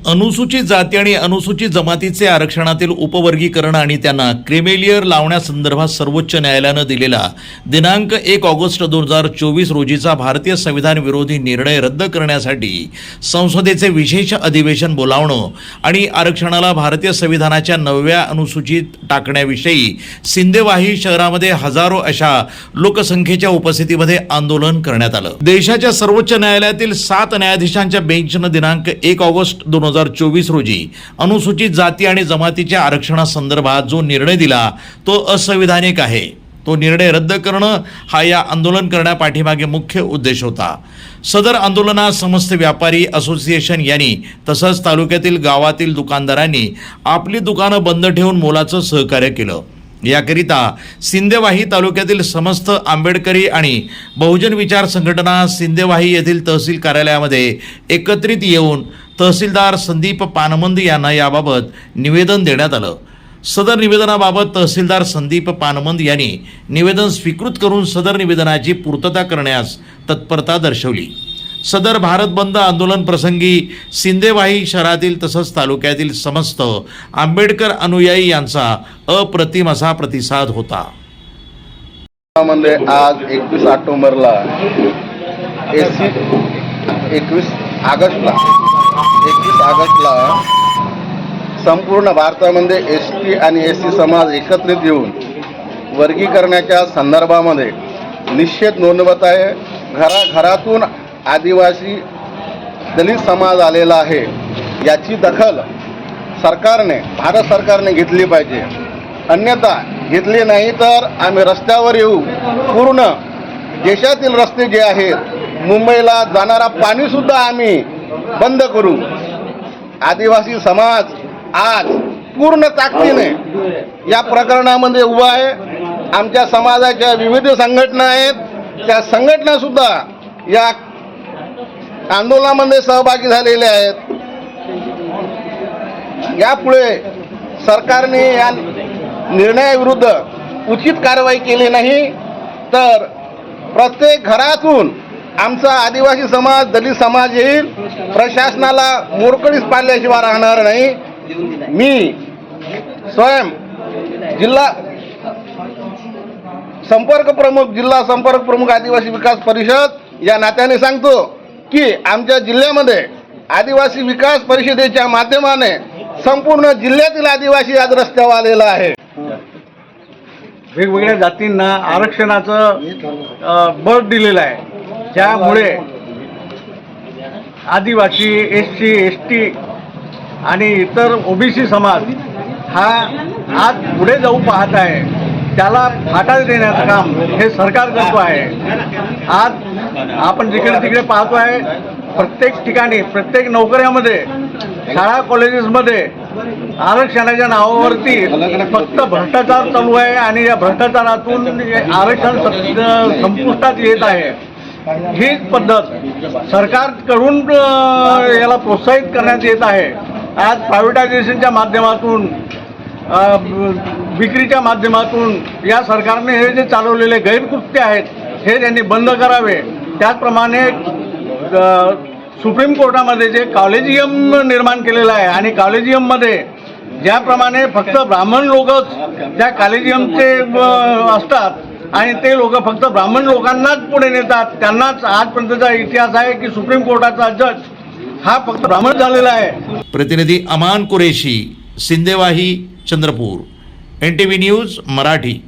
अनुसूचित जाती आणि अनुसूचित जमातीचे आरक्षणातील उपवर्गीकरण आणि त्यांना क्रिमेलियर लावण्यासंदर्भात सर्वोच्च न्यायालयानं दिलेला दिनांक 1 ऑगस्ट 2024 रोजीचा भारतीय संविधान विरोधी निर्णय रद्द करण्यासाठी संसदेचे विशेष अधिवेशन बोलावणं आणि आरक्षणाला भारतीय संविधानाच्या 9व्या अनुसूचित टाकण्याविषयी सिंदेवाही शहरामध्ये हजारो अशा लोकसंख्येच्या उपस्थितीमध्ये आंदोलन करण्यात आलं। देशाच्या सर्वोच्च न्यायालयातील 7 न्यायाधीशांच्या बेंचनं दिनांक 1 ऑगस्ट 2024 रोजी अनुसूचित जाती आणि जमातीच्या आरक्षणासंदर्भात जो निर्णय दिला तो असंविधानिक आहे। तो निर्णय रद्द करणं हा या आंदोलन करण्यापाठीमागे मुख्य उद्देश होता। सदर आंदोलनात समस्त व्यापारी असोसिएशन यांनी तसंच तालुक्यातील गावातील दुकानदारांनी आपली दुकानं बंद ठेवून मोलाचं सहकार्य केलं। याकरिता सिंदेवाही तालुक्यातील समस्त आंबेडकरी आणि बहुजन विचार संघटना सिंदेवाही येथील तहसील कार्यालयामध्ये एकत्रित येऊन तहसीलदार संदीप पानमंद यांना याबाबत निवेदन देण्यात आलं। सदर निवेदनाबाबत तहसीलदार संदीप पानमंद यांनी निवेदन स्वीकृत करून सदर निवेदनाची पूर्तता करण्यास तत्परता दर्शवली। सदर भारत बंद आंदोलन प्रसंगी सिंदेवाही शहरातील तसंच तालुक्यातील समस्त आंबेडकर अनुयायी यांचा अप्रतिम असा प्रतिसाद होता। आज 21 ऑक्टोबरला 21 ऑगस्टला संपूर्ण भारतामध्ये एसटी आणि एससी समाज एकत्रित येऊन वर्गीकरणाच्या संदर्भामध्ये निषेध नोंदवत आहे। घराघरातून आदिवासी दलित समाज आलेला आहे। याची दखल भारत सरकारने घेतली पाहिजे, अन्यथा घेतली नाही तर आम्ही रस्त्यावर येऊ। पूर्ण देशातील रस्ते जे आहेत, मुंबईला जाणारा पाणीसुद्धा आम्ही बंद करू। आदिवासी समाज आज पूर्ण ताकदीने या प्रकरणामध्ये उभा आहे। आमच्या समाजाच्या विविध संघटना आहेत, त्या संघटनासुद्धा या आंदोलनामध्ये सहभागी झालेले आहेत। यापुढे सरकारने या निर्णयाविरुद्ध उचित कारवाई केली नाही तर प्रत्येक घरातून आमचा आदिवासी समाज दलित समाज येईल। प्रशासनाला मोडकळीस पाडल्याशिवाय राहणार नाही। मी स्वयं जिल्हा संपर्क प्रमुख आदिवासी विकास परिषद या नात्याने सांगतो की आमच्या जिल्ह्यामध्ये आदिवासी विकास परिषदेच्या माध्यमाने संपूर्ण जिल्ह्यातील आदिवासी आज रस्त्यावर आलेला आहे। वेगवेगळ्या जातींना आरक्षणाचं बळ दिलेलं आहे, त्यामुळे आदिवासी एससी एसटी आणि इतर ओबीसी समाज हा आज पुढे जाऊ पाहत आहे। त्याला फाटा देण्याचं काम हे सरकार करतो आहे। आज आपण जिकडे तिकडे पाहतो आहे, प्रत्येक ठिकाणी प्रत्येक नोकऱ्यामध्ये शाळा कॉलेजेसमध्ये आरक्षणाच्या नावावरती फक्त भ्रष्टाचार चालू आहे आणि या भ्रष्टाचारातून आरक्षण संपुष्टात येत आहे। हीच पद्धत सरकारकडून याला प्रोत्साहित करण्यात येत आहे। आज प्रायव्हेटायझेशनच्या माध्यमातून विक्रीच्या माध्यमातून या सरकारने हे जे चालवलेले गैरकृत्य आहेत हे त्यांनी बंद करावे। त्याचप्रमाणे सुप्रीम कोर्टामध्ये जे कॉलेजियम निर्माण केलेलं आहे आणि कॉलेजियममध्ये ज्याप्रमाणे फक्त ब्राह्मण लोकच त्या कॉलेजियमचे असतात आणि ते लोक फक्त ब्राह्मण लोकांनाच पुढे नेतात, त्यांनाच आजपर्यंतचा इतिहास आहे की सुप्रीम कोर्टाचा जज हा फक्त ब्राह्मण झालेला आहे। प्रतिनिधी अमान कुरेशी, सिंदेवाही, चंद्रपूर, NTV न्यूज मराठी।